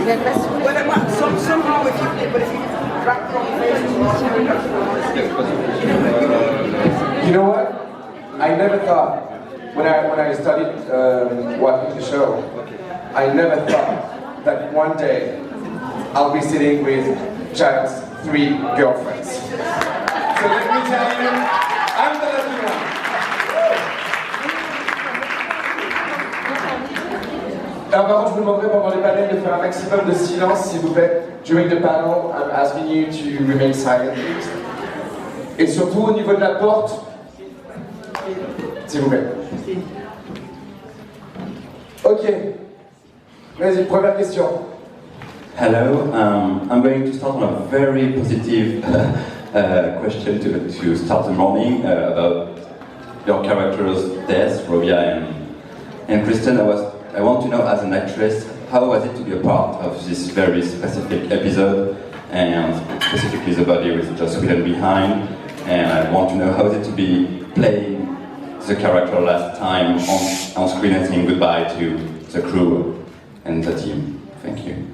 Somehow if you drop your face, You know what? I never thought, when I studied watching the show, I never thought that one day I'll be sitting with Chad's 3 girlfriends. So let me tell you, I'm the lucky one. Alors par contre, je vous demanderai pendant les panels de faire un maximum de silence, s'il vous plaît. During the panel, I'm asking you to remain silent, please. Et surtout au niveau de la porte, s'il vous plaît. Ok. Vas-y, première question. Hello, I'm going to start on a very positive question to start the morning about your character's death, Robia and Kristen. I want to know, as an actress, how was it to be a part of this very specific episode, and specifically the body was just hidden behind, and I want to know how was it to be playing the character last time on screen and saying goodbye to the crew and the team. Thank you.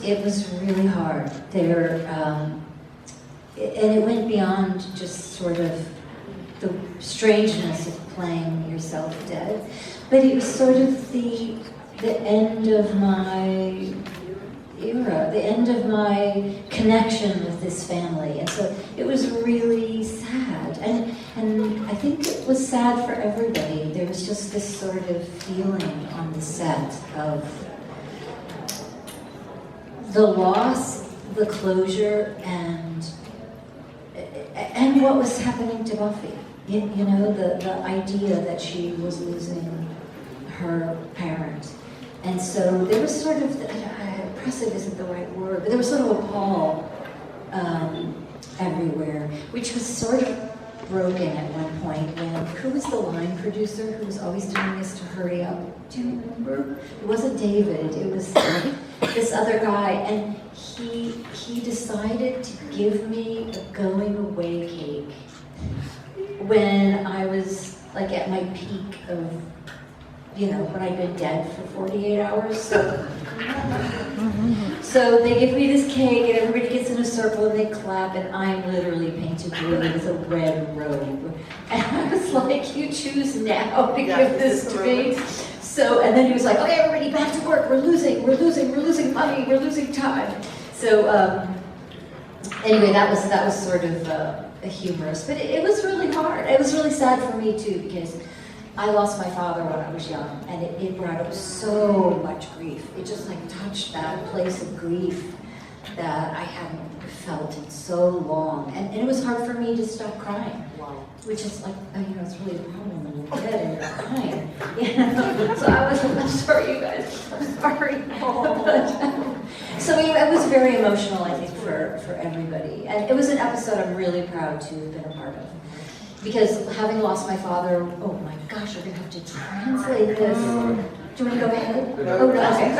It was really hard. And it went beyond just sort of the strangeness of playing yourself dead, but it was sort of the end of my era, the end of my connection with this family, and so it was really sad. And I think it was sad for everybody. There was just this sort of feeling on the set of the loss, the closure, and what was happening to Buffy. You know, the idea that she was losing her parent. And so there was sort of, oppressive isn't the right word, but there was sort of a pall everywhere, which was sort of broken at one point when, who was the line producer who was always doing this to hurry up? Do you remember? It wasn't David, it was this other guy, and he decided to give me a going away cake when I was like at my peak of, you know, when I'd been dead for 48 hours. So they give me this cake and everybody gets in a circle and they clap and I'm literally painted blue with a red robe. And I was like, you choose now to give this to me. So, and then he was like, okay, everybody back to work. We're losing money, we're losing time. So anyway, that was sort of humorous, but it was really hard. It was really sad for me too, because I lost my father when I was young, and it brought up so much grief. It just like touched that place of grief that I hadn't felt in so long. And it was hard for me to stop crying. Wow. Which is like, you know, it's really a problem when you're dead and you're crying. You know? So I'm sorry you guys, I'm sorry. So it was very emotional, I think, for everybody. And it was an episode I'm really proud to have been a part of. Because having lost my father, oh my gosh, we're gonna have to translate this. Do you want to go ahead? Oh, no, okay.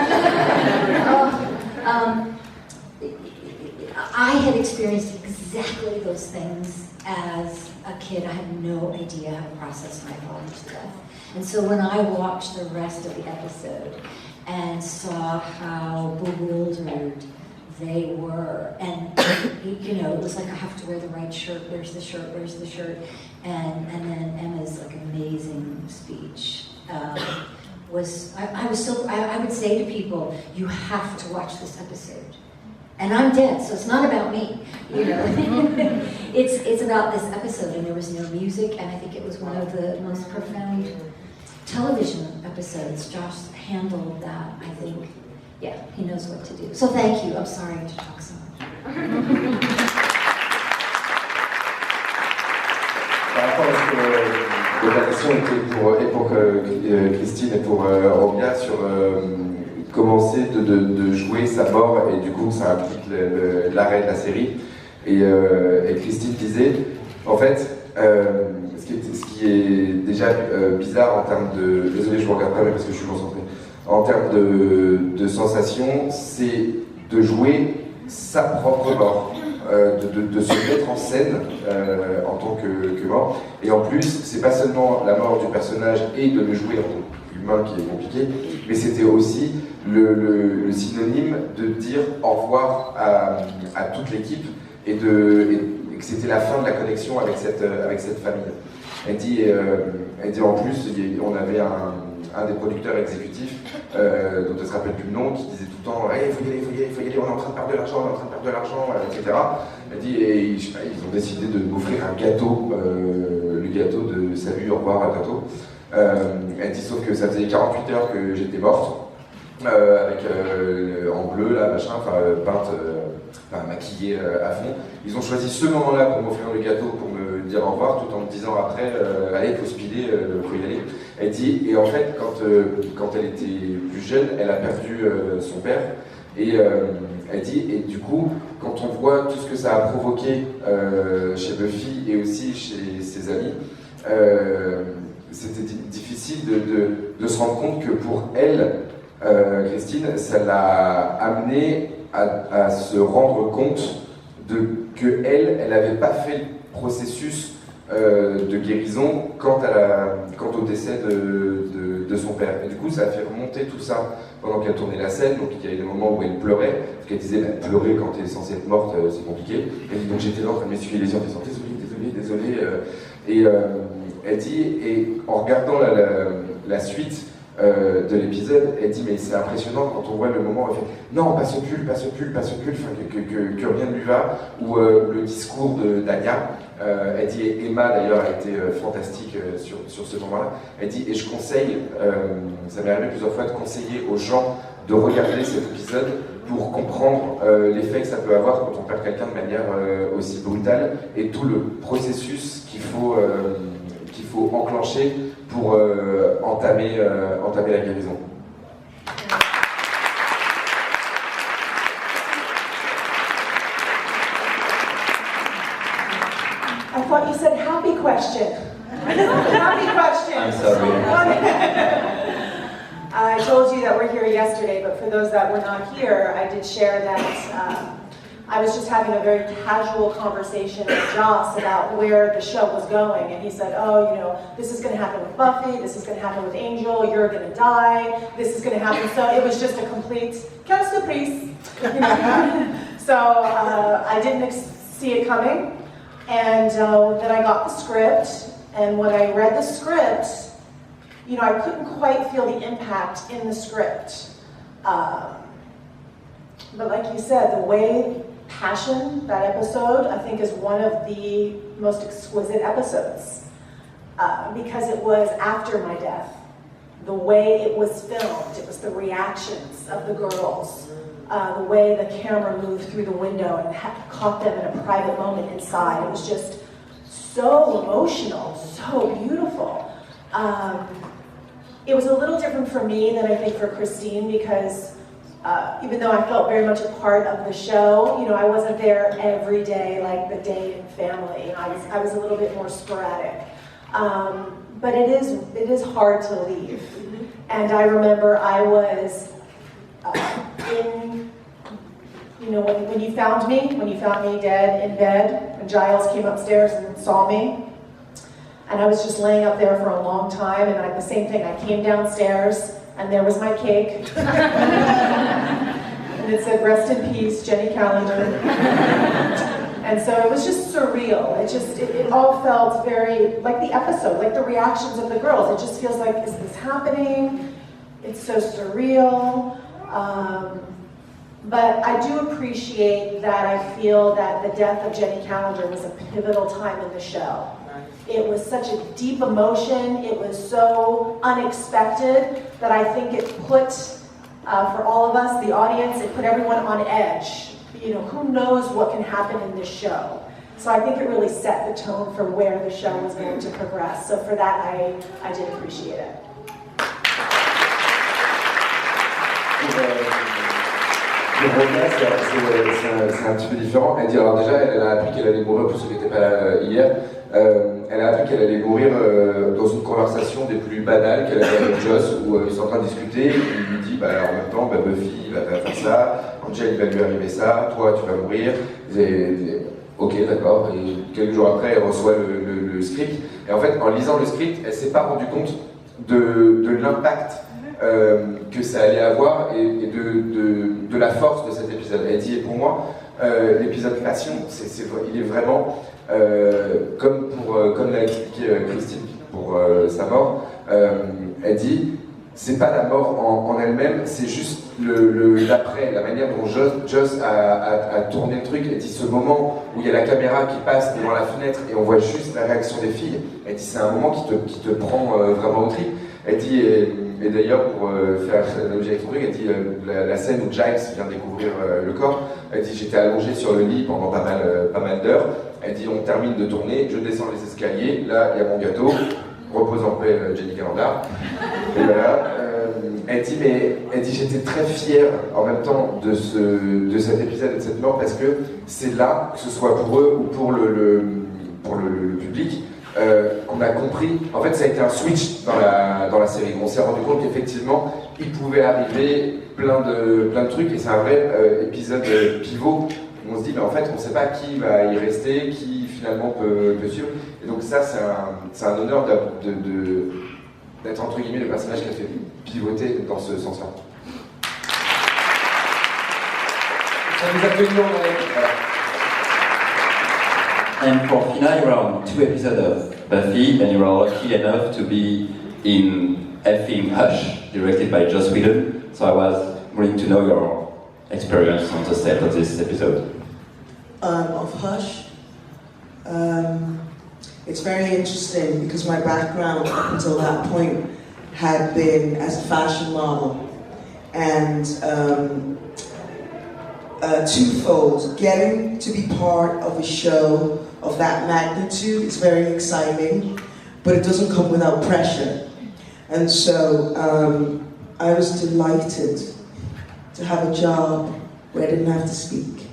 I had experienced exactly those things as a kid. I had no idea how to process my father's death. And so when I watched the rest of the episode and saw how bewildered they were, and you know, it was like I have to wear the right shirt, where's the shirt, where's the shirt? And then Emma's like amazing speech was, I would say to people, you have to watch this episode. And I'm dead, so it's not about me, you know. It's about this episode, and there was no music, and I think it was one of the most profound television episodes. Josh handled that, I think. Yeah, he knows what to do. So thank you. I'm sorry to talk so much. Par rapport à ce que la question était pour Christine et pour Robia sur commencer de jouer sa mort, et du coup ça implique l'arrêt de la série. Et Christine disait, en fait, ce qui est déjà bizarre en termes de... Désolé, je vous regarde pas, mais parce que je suis concentré. En termes de sensations, c'est de jouer sa propre mort, de se mettre en scène en tant que mort. Et en plus, c'est pas seulement la mort du personnage et de le jouer en tant qu'humain qui est compliqué, mais c'était aussi le synonyme de dire au revoir à toute l'équipe et que c'était la fin de la connexion avec cette famille. Elle dit en plus, on avait un des producteurs exécutifs, dont elle se rappelle plus le nom, qui disait tout le temps hey, faut y aller, on est en train de perdre de l'argent, etc. Elle dit, et je sais pas, ils ont décidé de m'offrir un gâteau, le gâteau de salut, au revoir, à bientôt. Elle dit, sauf que ça faisait 48 heures que j'étais morte, avec en bleu, là, machin, peinte, maquillée à fond. Ils ont choisi ce moment-là pour m'offrir le gâteau, pour me dire au revoir, tout en me disant après, allez, il faut speeder, il faut y aller. Elle dit, et en fait, quand elle était plus jeune, elle a perdu son père, et elle dit, et du coup, quand on voit tout ce que ça a provoqué chez Buffy et aussi chez ses amis, c'était difficile de se rendre compte que pour elle, Christine, ça l'a amenée à se rendre compte qu'elle n'avait pas fait le processus de guérison quant au décès de son père. Et du coup, ça a fait remonter tout ça pendant qu'elle tournait la scène. Donc il y avait des moments où elle pleurait, parce qu'elle disait pleurer quand tu es censée être morte, c'est compliqué. Elle dit donc j'étais là en train de m'essuyer les yeux en disant désolé. Et elle dit, et en regardant la suite de l'épisode, elle dit mais c'est impressionnant quand on voit le moment où elle fait non, pas ce pull, que rien ne lui va, ou le discours d'Anya. Elle dit, et Emma d'ailleurs a été fantastique sur ce moment-là. Elle dit, et je conseille, ça m'est arrivé plusieurs fois de conseiller aux gens de regarder cet épisode pour comprendre l'effet que ça peut avoir quand on perd quelqu'un de manière aussi brutale et tout le processus qu'il faut enclencher pour entamer la guérison. I thought you said happy question. Happy question. I'm sorry. I told you that we're here yesterday, but for those that were not here, I did share that I was just having a very casual conversation with Joss about where the show was going, and he said, oh, you know, this is going to happen with Buffy, this is going to happen with Angel, you're going to die, this is going to happen. So it was just a complete quelle surprise. You know? So I didn't see it coming, and then I got the script, and when I read the script, you know, I couldn't quite feel the impact in the script. But like you said, the way Passion, that episode, I think is one of the most exquisite episodes because it was after my death. The way it was filmed, it was the reactions of the girls, the way the camera moved through the window and caught them in a private moment inside. It was just so emotional, so beautiful. It was a little different for me than I think for Christine because even though I felt very much a part of the show, you know, I wasn't there every day like the Dane family. I was a little bit more sporadic. But it is hard to leave. And I remember I was you know, when you found me dead in bed, and Giles came upstairs and saw me, and I was just laying up there for a long time, and the same thing, I came downstairs, and there was my cake. And it said, rest in peace, Jenny Calendar. And so it was just surreal. It all felt very, like the episode, like the reactions of the girls. It just feels like, is this happening? It's so surreal. But I do appreciate that I feel that the death of Jenny Calendar was a pivotal time in the show. It was such a deep emotion, it was so unexpected that I think it put, for all of us, the audience, it put everyone on edge. You know, who knows what can happen in this show? So I think it really set the tone for where the show was going to progress. So for that, I did appreciate it. Pour Romia, c'est un petit peu différent. Elle dit, alors déjà, elle a appris qu'elle allait mourir, pour ceux qui n'étaient pas là hier, elle a appris qu'elle allait mourir dans une conversation des plus banales qu'elle avait avec Joss, où ils sont en train de discuter, il lui dit, bah, en même temps, bah, Buffy va faire ça, Angel il va lui arriver ça, toi tu vas mourir, ok d'accord, et quelques jours après elle reçoit le script, et en fait en lisant le script, elle s'est pas rendue compte de l'impact que ça allait avoir et de la force de cet épisode. Elle dit, et pour moi, l'épisode Passion, il est vraiment comme l'a expliqué Christine pour sa mort. Elle dit, c'est pas la mort en elle-même, c'est juste l'après, la manière dont Joss a tourné le truc. Elle dit, ce moment où il y a la caméra qui passe devant la fenêtre et on voit juste la réaction des filles, elle dit, c'est un moment qui te prend vraiment au trip. Elle dit, et d'ailleurs pour faire l'objet avec son truc, elle dit, la scène où Giles vient découvrir le corps, elle dit, j'étais allongée sur le lit pendant pas mal d'heures. Elle dit, on termine de tourner, je descends les escaliers, là il y a mon gâteau, repose en paix Jenny Calendar. Et voilà. Elle dit, j'étais très fière en même temps de cet épisode et de cette mort, parce que c'est là, que ce soit pour eux ou pour le public, qu'on a compris. En fait, ça a été un switch dans la série. On s'est rendu compte qu'effectivement, il pouvait arriver plein de trucs, et c'est un vrai épisode pivot où on se dit, mais en fait, on ne sait pas qui va y rester, qui finalement peut suivre. Et donc ça, c'est un honneur d'être entre guillemets le personnage qui a fait pivoter dans ce sens-là. Ça nous a tenu en haleine. And for Fina, you were on 2 episodes of Buffy, and you were lucky enough to be in effing Hush, directed by Joss Whedon. So I was willing to know your experience on the set of this episode. Of Hush, it's very interesting because my background up until that point had been as a fashion model, and twofold. Getting to be part of a show of that magnitude is very exciting, but it doesn't come without pressure. And so I was delighted to have a job where I didn't have to speak.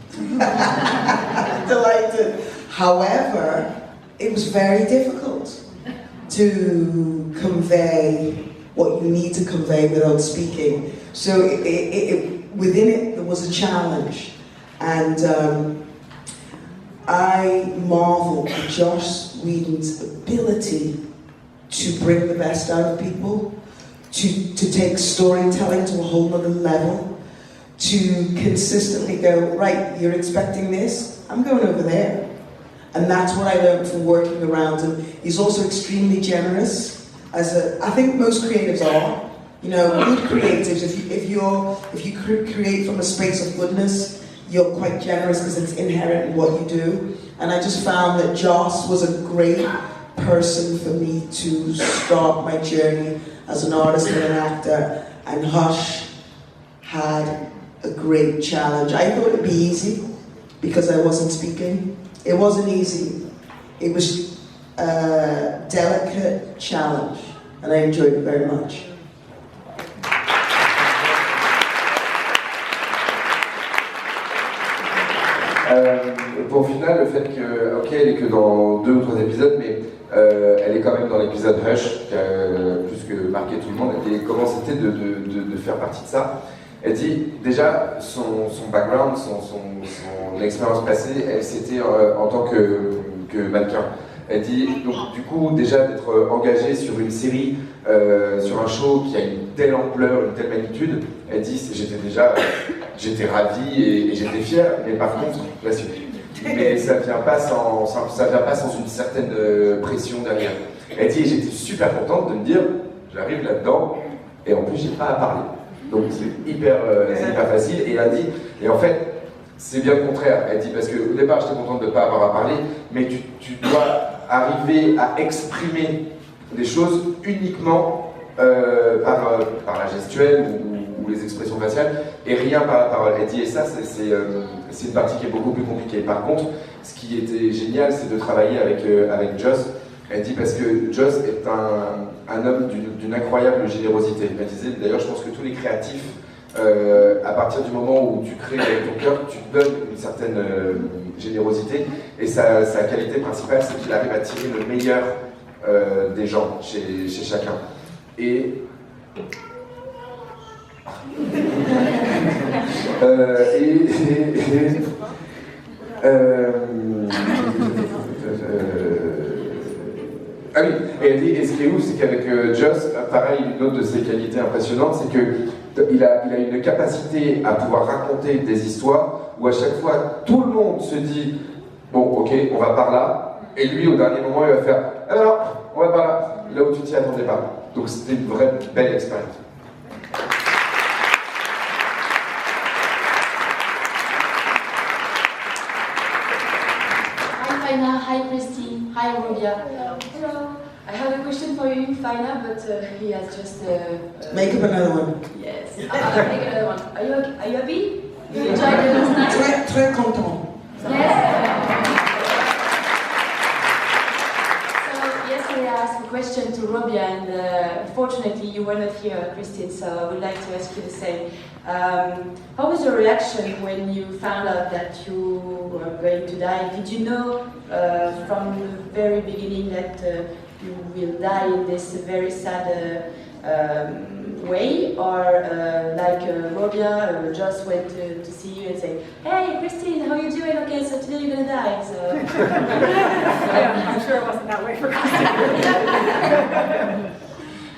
Delighted. However, it was very difficult to convey what you need to convey without speaking. So within it, there was a challenge. And I marvel at Joss Whedon's ability to bring the best out of people, to take storytelling to a whole other level, to consistently go, right, you're expecting this, I'm going over there. And that's what I learned from working around him. He's also extremely generous, I think most creatives are. You know, good creatives, if you create from a space of goodness, you're quite generous because it's inherent in what you do. And I just found that Joss was a great person for me to start my journey as an artist and an actor. And Hush had a great challenge. I thought it'd be easy because I wasn't speaking. It wasn't easy. It was a delicate challenge, and I enjoyed it very much. Pour Fina, le fait que, ok, elle est que dans 2 ou 3 épisodes, mais elle est quand même dans l'épisode Hush, qui a plus que marqué tout le monde. Et comment c'était de faire partie de ça. Elle dit, déjà, son background, son expérience passée, elle c'était en tant que mannequin. Elle dit, donc du coup, déjà d'être engagée sur une série, sur un show qui a une telle ampleur, une telle magnitude, elle dit, j'étais ravie et j'étais fière, mais par contre, la suite. Mais ça vient pas sans une certaine pression derrière. Elle dit, j'étais super contente de me dire, j'arrive là-dedans, et en plus, j'ai pas à parler. Donc c'est hyper facile, et elle dit, et en fait, c'est bien le contraire. Elle dit, parce qu'au départ, j'étais contente de ne pas avoir à parler, mais tu dois arriver à exprimer des choses uniquement par la gestuelle ou les expressions faciales, et rien par la parole. Elle dit, et ça, c'est une partie qui est beaucoup plus compliquée. Par contre, ce qui était génial, c'est de travailler avec Joss. Elle dit, parce que Joss est un homme d'une incroyable générosité. Elle disait, d'ailleurs, je pense que tous les créatifs À partir du moment où tu crées avec ton cœur, tu te donnes une certaine générosité. Et sa qualité principale, c'est qu'il arrive à tirer le meilleur des gens chez chacun. Et ah oui, et elle dit, et ce qui est ouf, c'est qu'avec Joss, pareil, une autre de ses qualités impressionnantes, c'est qu'il a une capacité à pouvoir raconter des histoires où à chaque fois, tout le monde se dit, bon, ok, on va par là, et lui, au dernier moment, il va faire, alors, on va par là, là où tu t'y attendais pas. Donc c'était une vraie belle expérience. Hi Faina, hi Christine, hi Robia. Hello. I have a question for you, Faina, but he has just. Make up another one. Yes. I'll make another one. Are you happy? You enjoyed it last night? Très, très content. Yes. So yesterday I asked a question to Robia, and unfortunately you were not here, Christine. So I would like to ask you the same. How was your reaction when you found out that you were going to die? Did you know from the very beginning that you will die in this very sad way, or like Robia just went to see you and say, "Hey, Christine, how are you doing? Okay, so today you're gonna die." So I'm sure it wasn't that way for Christine.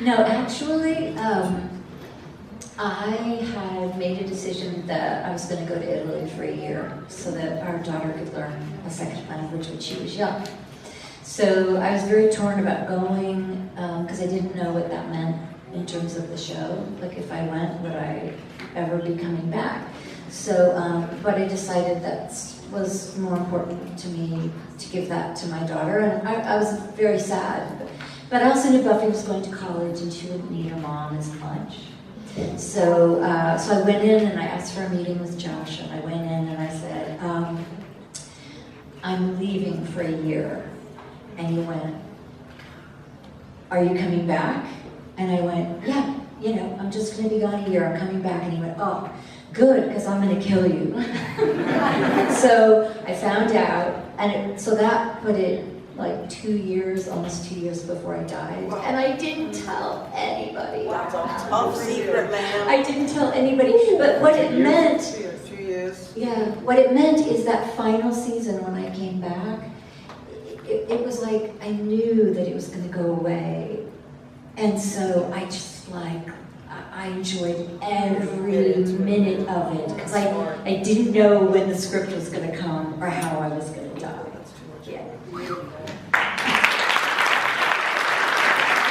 No, actually, I had made a decision that I was going to go to Italy for a year so that our daughter could learn a second language when she was young. So I was very torn about going because I didn't know what that meant in terms of the show. Like if I went, would I ever be coming back? So, but I decided that was more important to me to give that to my daughter, and I was very sad. But I also knew Buffy was going to college and she wouldn't need her mom as much. So I went in and I asked for a meeting with Josh, and I went in and I said, I'm leaving for a year. And he went, are you coming back? And I went, yeah, you know, I'm just going to be gone a year, I'm coming back. And he went, oh, good, because I'm going to kill you. So I found out, and so that put it like 2 years, almost 2 years before I died. Wow. And I didn't tell anybody. Wow, top secret, man. I didn't tell anybody. But what it meant, 2 years. yeah, what it meant is that final season when I came back, it was like I knew that it was going to go away. And so I just like, I enjoyed every minute of it because I didn't know when the script was going to come or how I was going to die. Yeah.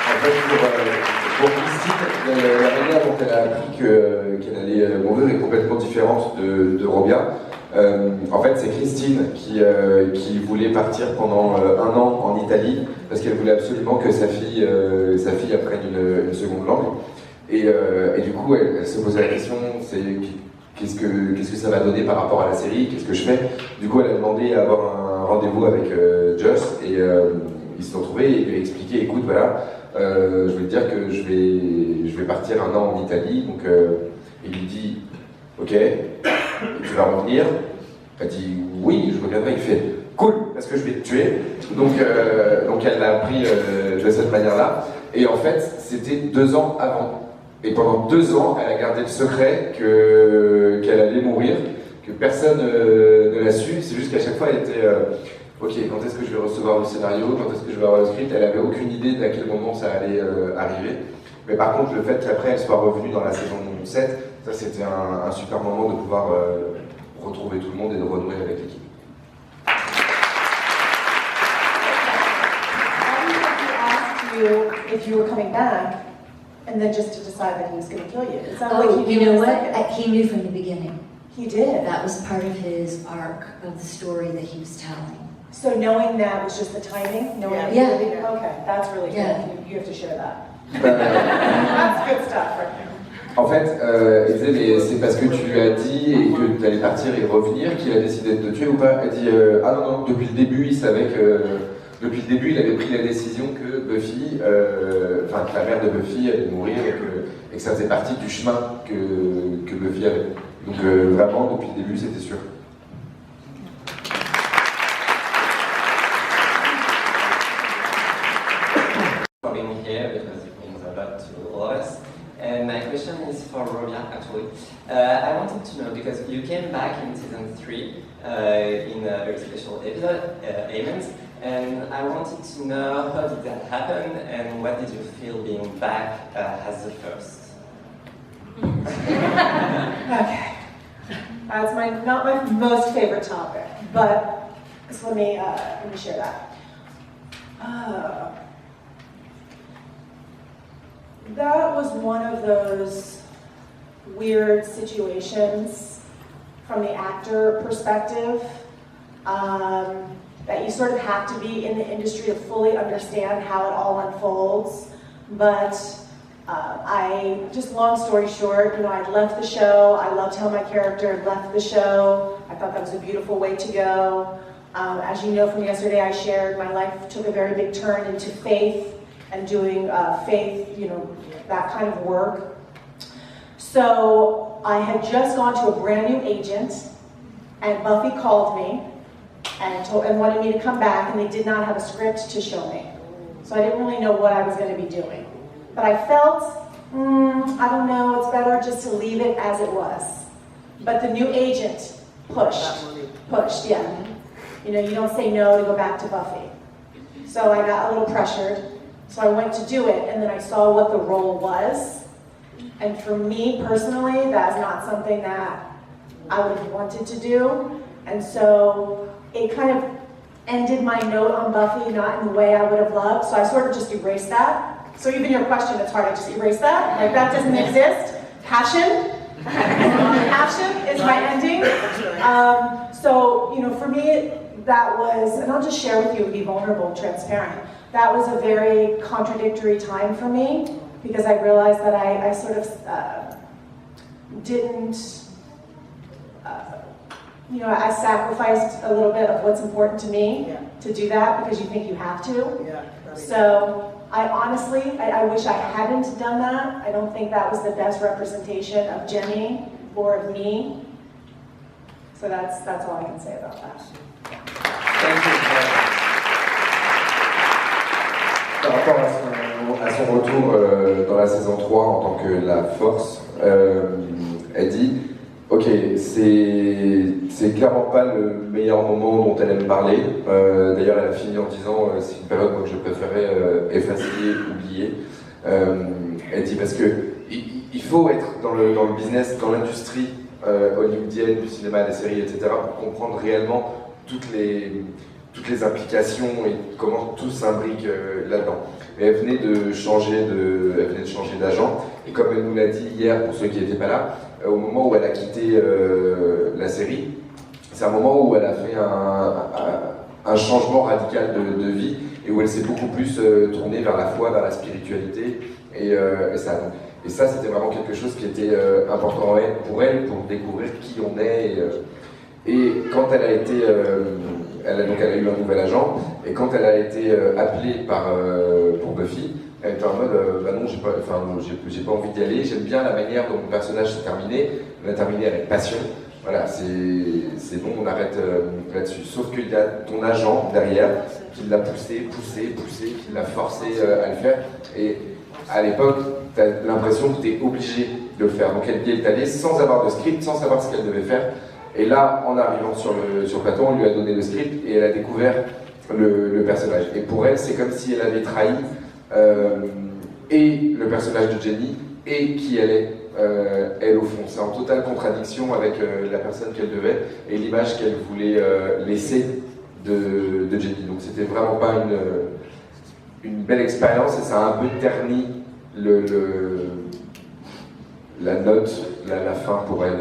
En fait, pour Christine, la manière dont elle a appris qu'elle allait mourir est complètement différente de Robia. En fait, c'est Christine qui voulait partir pendant 1 an en Italie parce qu'elle voulait absolument que sa fille apprenne une seconde langue. Et du coup, elle se posait la question, c'est qu'est-ce que ça va donner par rapport à la série, qu'est-ce que je fais. Du coup, elle a demandé à avoir un rendez-vous avec Joss et ils se sont retrouvés et il lui a expliqué, écoute, voilà, je vais te dire que je vais partir 1 an en Italie. Donc, il lui dit, ok, tu vas revenir. Elle dit, oui, je reviendrai. Il fait, cool, parce que je vais te tuer. Donc elle l'a appris de cette manière-là. Et en fait, c'était 2 ans avant. Et pendant 2 ans, elle a gardé le secret qu'elle allait mourir, que personne ne l'a su. C'est juste qu'à chaque fois, elle était ok, quand est-ce que je vais recevoir le scénario, quand est-ce que je vais avoir le script. Elle avait aucune idée d'à quel moment ça allait arriver. Mais par contre, le fait qu'après elle soit revenue dans la saison 7, ça c'était un super moment de pouvoir retrouver tout le monde et de renouer avec l'équipe. If you were coming back, and then just to decide that he was going to kill you. It sounded Oh, like he you knew know in a what? second. He knew from the beginning. He did. That was part of his arc of the story that he was telling. So knowing that was just the timing? Knowing that Yeah. he really, okay, that's really good. Yeah. You have to share that. That's good stuff right there. En fait, il disait, mais c'est parce que tu lui as dit et que tu allais partir et revenir qu'il a décidé de te tuer ou pas? Elle dit, ah non, non, depuis le début, il savait que... Depuis le début, il avait pris la décision que Buffy, que la mère de Buffy allait mourir et que ça faisait partie du chemin que Buffy avait. Donc vraiment, depuis le début, c'était sûr. For being here because it means a lot to all of us. And my question is for Robia, actually. I wanted to know, because you came back in season 3 in a very special episode, Amens, and I wanted to know how did that happen and what did you feel being back as the first? Okay. That's not my most favorite topic, but so let me share that. That was one of those weird situations from the actor perspective, that you sort of have to be in the industry to fully understand how it all unfolds. But long story short, I'd left the show. I loved how my character had left the show. I thought that was a beautiful way to go. As you know from yesterday, I shared my life took a very big turn into faith and doing faith, that kind of work. So I had just gone to a brand new agent, and Buffy called me and wanted me to come back, and they did not have a script to show me. So I didn't really know what I was going to be doing. But I felt, I don't know, it's better just to leave it as it was. But the new agent pushed, yeah. You don't say no to go back to Buffy. So I got a little pressured. So I went to do it, and then I saw what the role was. And for me personally, that's not something that I would have wanted to do. And so it kind of ended my note on Buffy not in the way I would have loved. So I sort of just erased that. So even your question, it's hard, I just erase that. Like that doesn't exist. Passion. Passion is my ending. So, for me, that was, and I'll just share with you and be vulnerable and transparent. That was a very contradictory time for me because I realized that I sort of didn't, I sacrificed a little bit of what's important to me to do that because you think you have to. So I honestly, I wish I hadn't done that. I don't think that was the best representation of Jenny or of me. So that's all I can say about that. Thank you. Par rapport à son retour dans la saison 3 en tant que la force, elle dit ok, c'est clairement pas le meilleur moment dont elle aime parler. D'ailleurs, elle a fini en disant c'est une période que je préférais effacer, oublier. Elle dit parce que il faut être dans le business, dans l'industrie hollywoodienne, du cinéma, des séries, etc., pour comprendre réellement toutes les implications et comment tout s'imbrique là-dedans. Et elle venait de changer d'agent, et comme elle nous l'a dit hier, pour ceux qui n'étaient pas là, au moment où elle a quitté la série, c'est un moment où elle a fait un changement radical de vie, et où elle s'est beaucoup plus tournée vers la foi, vers la spiritualité, et ça c'était vraiment quelque chose qui était important pour elle, pour découvrir qui on est, et quand elle a été... Elle a eu un nouvel agent, et quand elle a été appelée pour Buffy, elle était en mode bah non, j'ai pas envie d'y aller, j'aime bien la manière dont mon personnage s'est terminé, on a terminé avec passion, voilà, c'est bon, on arrête là-dessus. Sauf qu'il y a ton agent derrière qui l'a poussé, qui l'a forcé à le faire, et à l'époque, tu as l'impression que tu es obligé de le faire. Donc elle est allée sans avoir de script, sans savoir ce qu'elle devait faire. Et là, en arrivant sur le plateau, on lui a donné le script et elle a découvert le personnage. Et pour elle, c'est comme si elle avait trahi et le personnage de Jenny et qui elle est, elle au fond. C'est en totale contradiction avec la personne qu'elle devait et l'image qu'elle voulait laisser de Jenny. Donc c'était vraiment pas une belle expérience et ça a un peu terni la note, la fin pour elle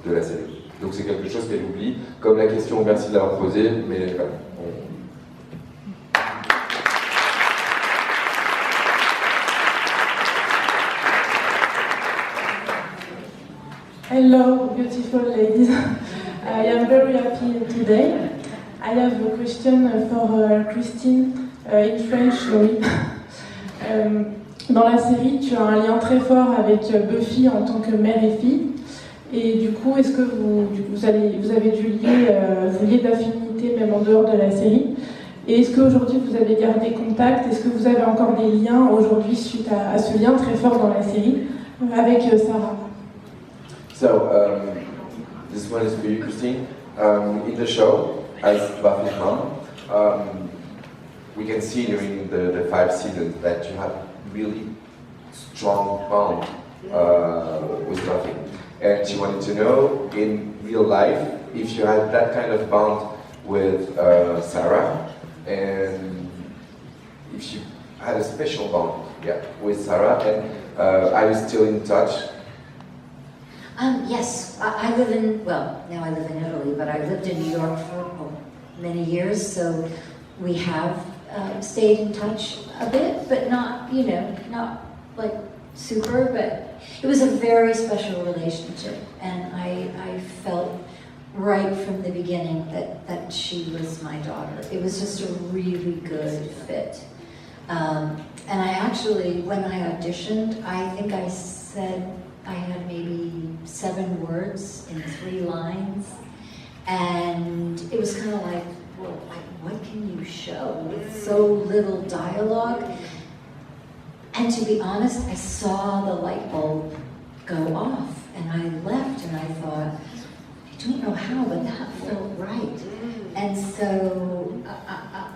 de la série. Donc c'est quelque chose qu'elle oublie, comme la question, merci de l'avoir posée, mais voilà. Hello, beautiful ladies. I am very happy today. I have a question for Christine in French, sorry. Dans la série, tu as un lien très fort avec Buffy en tant que mère et fille. Et du coup, est-ce que vous avez dû vous lier d'affinité même en dehors de la série? Et est-ce qu'aujourd'hui vous avez gardé contact? Est-ce que vous avez encore des liens aujourd'hui suite à ce lien très fort dans la série avec Sarah? So, this one is for you, Christine. In the show, as Buffy's mom, we can see during the 5 seasons that you have really strong bond with Buffy. And she wanted to know, in real life, if you had that kind of bond with Sarah, and if you had a special bond, with Sarah, and are you still in touch? Yes, I live in, well, now I live in Italy, but I lived in New York for many years, so we have stayed in touch a bit, but not, not like super, but it was a very special relationship, and I felt right from the beginning that she was my daughter. It was just a really good fit. And I actually, when I auditioned, I think I said I had maybe 7 words in 3 lines, and it was kind of like, well, what can you show with so little dialogue? And to be honest, I saw the light bulb go off, and I left, and I thought, I don't know how, but that felt right. And so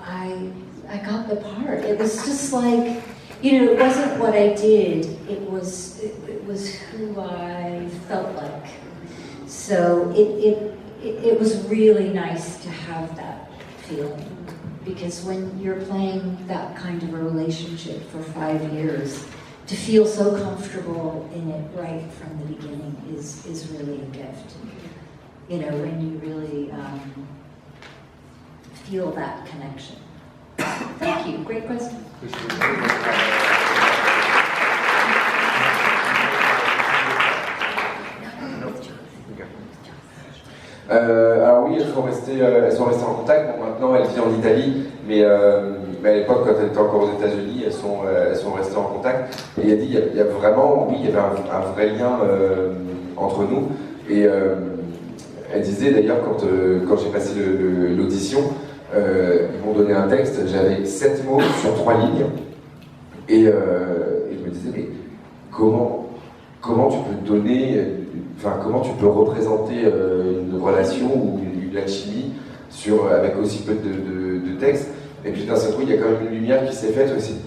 I got the part. It was just like, it wasn't what I did. It was who I felt like. So it was really nice to have that feeling, because when you're playing that kind of a relationship for 5 years, to feel so comfortable in it right from the beginning is really a gift. When you really feel that connection. Thank you. Great question. Alors oui, elles sont restées en contact. Bon, maintenant, elle vit en Italie, mais à l'époque, quand elle était encore aux États-Unis, elles sont restées en contact. Et elle dit, il y a vraiment, oui, il y avait un vrai lien entre nous. Et elle disait d'ailleurs, quand j'ai passé l'audition, ils m'ont donné un texte, j'avais 7 mots sur 3 lignes. Et je me disais, mais comment tu peux donner, comment tu peux représenter une relation ou une alchimie avec aussi peu de texte? Et puis d'un seul coup, il y a quand même une lumière qui s'est faite aussi.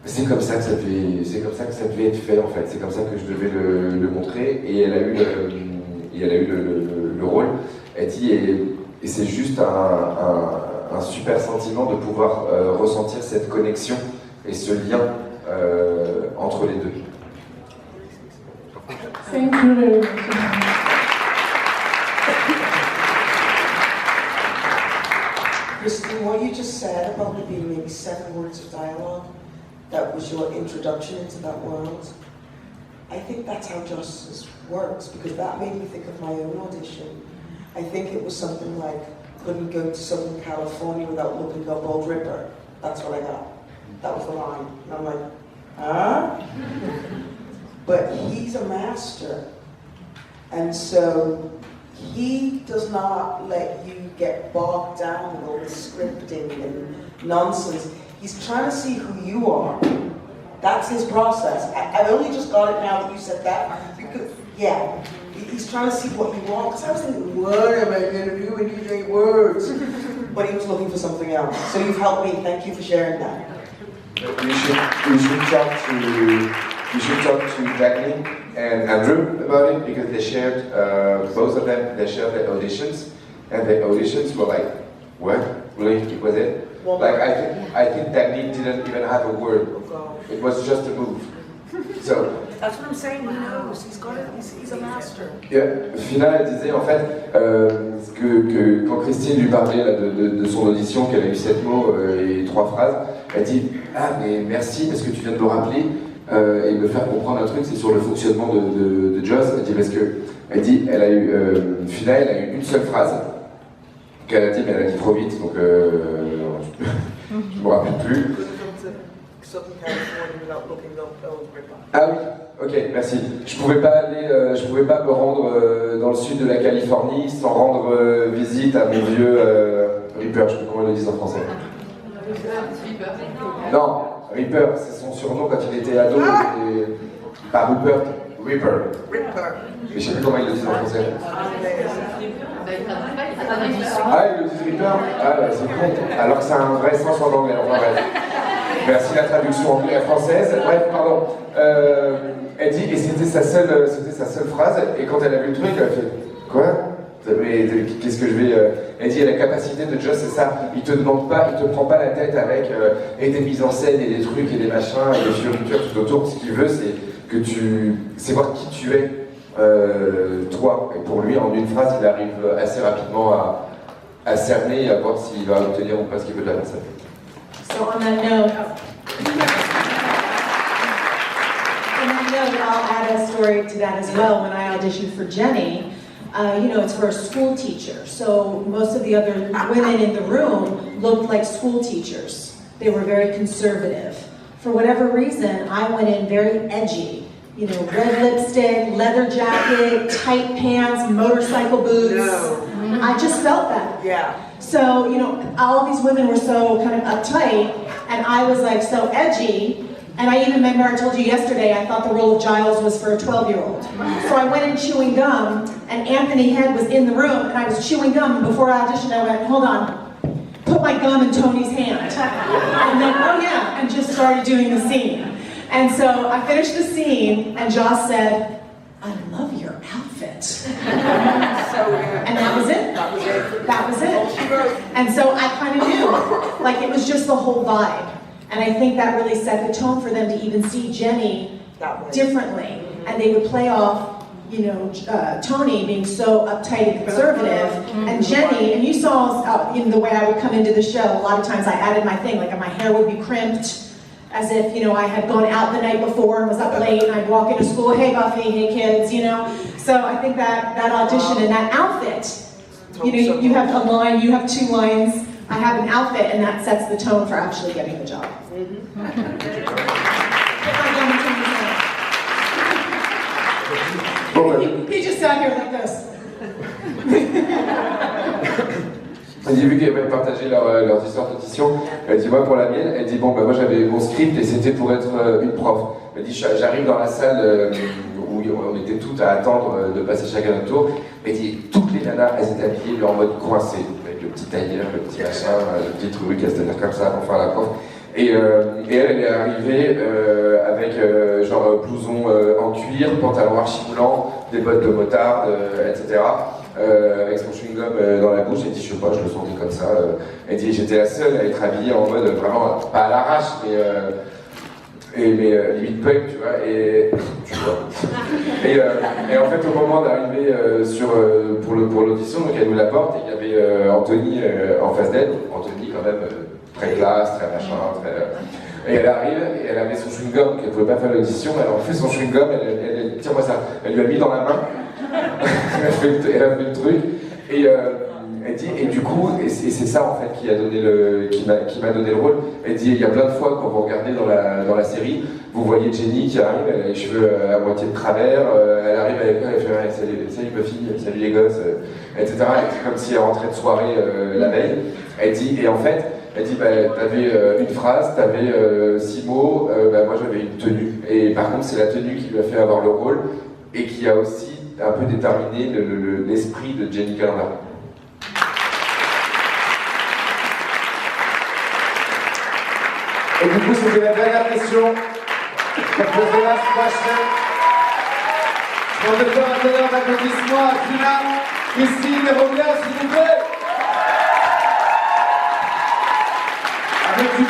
C'est comme ça que ça devait être fait en fait. C'est comme ça que je devais le montrer. Et elle a eu le rôle. Elle dit, et c'est juste un super sentiment de pouvoir ressentir cette connexion et ce lien entre les deux. Thank you very much. Christine, what you just said about there being maybe 7 words of dialogue, that was your introduction into that world. I think that's how justice works, because that made me think of my own audition. I think it was something like, couldn't go to Southern California without looking up Old Ripper. That's what I got. That was the line. And I'm like, huh? But he's a master. And so he does not let you get bogged down with all the scripting and nonsense. He's trying to see who you are. That's his process. I only just got it now that you said that. Because, yeah, he's trying to see what you want. Because I was thinking, what am I going to do with these 8 words? But he was looking for something else. So you've helped me. Thank you for sharing that. You should talk to Jacqueline and Andrew about it, because they shared, both of them, they shared their auditions, and their auditions were like, what? Really? Was it? Well, like, I think Jacqueline didn't even have a word. It was just a move. So, That's what I'm saying, he knows, he's a master. Fina, elle disait en fait que quand Christine lui parlait là, de son audition, qu'elle a eu 7 mots et 3 phrases, elle dit « Ah mais merci parce que tu viens de me rappeler et me faire comprendre un truc, c'est sur le fonctionnement de Joss. » Elle dit parce que, elle dit, Fina, elle a eu une seule phrase qu'elle a dit, mais elle a dit trop vite, donc je me rappelle plus. Southern California without looking up Ellis River. Ah oui, ok, merci. Je pouvais pas me rendre dans le sud de la Californie sans rendre visite à mon vieux Ripper, je sais pas comment ils le disent en français. Non, Ripper, c'est son surnom quand il était ado. Et... Pas Rupert, Ripper. Mais je sais plus comment ils le disent en français. Ah, ils le disent Ripper. Ah, bah, c'est con. Alors que c'est un vrai sens en anglais, enfin bref. Merci la traduction anglaise-française. Bref, pardon. Elle dit, et c'était sa seule phrase, et quand elle a vu le truc, elle a fait quoi? Mais qu'est-ce que je vais. Elle dit, la capacité de Joss, c'est ça. Il te demande pas, il te prend pas la tête avec et des mises en scène et des trucs et des machins et des fioritures tout autour. Ce qu'il veut, c'est que c'est voir qui tu es, toi. Et pour lui, en une phrase, il arrive assez rapidement à cerner et à voir s'il va obtenir ou pas ce qu'il veut de la personne. So on that note, I'll add a story to that as well. When I auditioned for Jenny, it's for a school teacher. So most of the other women in the room looked like school teachers. They were very conservative. For whatever reason, I went in very edgy. Red lipstick, leather jacket, tight pants, motorcycle boots. No. I just felt that. Yeah. So, all these women were so kind of uptight, and I was like so edgy. And I even remember I told you yesterday I thought the role of Giles was for a 12-year-old. So I went in chewing gum, and Anthony Head was in the room, and I was chewing gum, and before I auditioned I went, hold on, put my gum in Tony's hand. And then, oh yeah, and just started doing the scene. And so I finished the scene, and Joss said, I love your outfit. And that was it. That was it. And so I kind of knew, like it was just the whole vibe. And I think that really set the tone for them to even see Jenny differently. And they would play off, Tony being so uptight and conservative, and Jenny, and you saw in the way I would come into the show, a lot of times I added my thing, like my hair would be crimped, as if, I had gone out the night before and was up late, and I'd walk into school, hey Buffy, hey kids, So I think that audition and that outfit, you have a line, you have two lines, I have an outfit, and that sets the tone for actually getting the job. He just sat here like this. Elle dit, vu qu'elle avait partagé leurs histoires d'audition, elle dit, moi pour la mienne, elle dit, bon, moi j'avais mon script et c'était pour être une prof. Elle dit, j'arrive dans la salle où on était toutes à attendre de passer chacun notre tour. Elle dit, toutes les nanas, elles étaient habillées en mode coincé, avec le petit tailleur, le petit machin, le petit truc, elles se tenaient comme ça pour faire la prof. Et elle est arrivée avec genre blouson en cuir, pantalon archi blanc, des bottes de motard, etc. Avec son chewing-gum dans la bouche. Elle dit, je sais pas, je le sentais comme ça. Elle dit, j'étais la seule à être habillée en mode vraiment, pas à l'arrache, mais limite punk, tu vois. Et en fait, au moment d'arriver pour l'audition, donc elle nous la porte, et il y avait Anthony en face d'elle. Anthony, quand même, très classe, très machin, très. Et elle arrive, et elle avait son chewing-gum, qu'elle pouvait pas faire l'audition. Elle a fait son chewing-gum, elle tiens-moi ça. Elle lui a mis dans la main. Elle a fait le truc, et elle dit, et du coup, et c'est ça en fait qui m'a donné le rôle. Elle dit, il y a plein de fois quand vous regardez dans la série, vous voyez Jenny qui arrive, elle a les cheveux à moitié de travers, elle arrive avec elle fait ouais, salut Buffy, salut les gosses, etc. C'est comme si elle rentrait de soirée la veille. Elle dit, et en fait, elle dit, t'avais une phrase, t'avais 6 mots, moi j'avais une tenue. Et par contre, c'est la tenue qui lui a fait avoir le rôle et qui a aussi un peu déterminé l'esprit de Jenny Calendar. Et du coup, c'était la dernière question. The last question. Je demande de faire un tonnerre d'applaudissements à Tina, Christine et Robia, s'il vous plaît. Avec du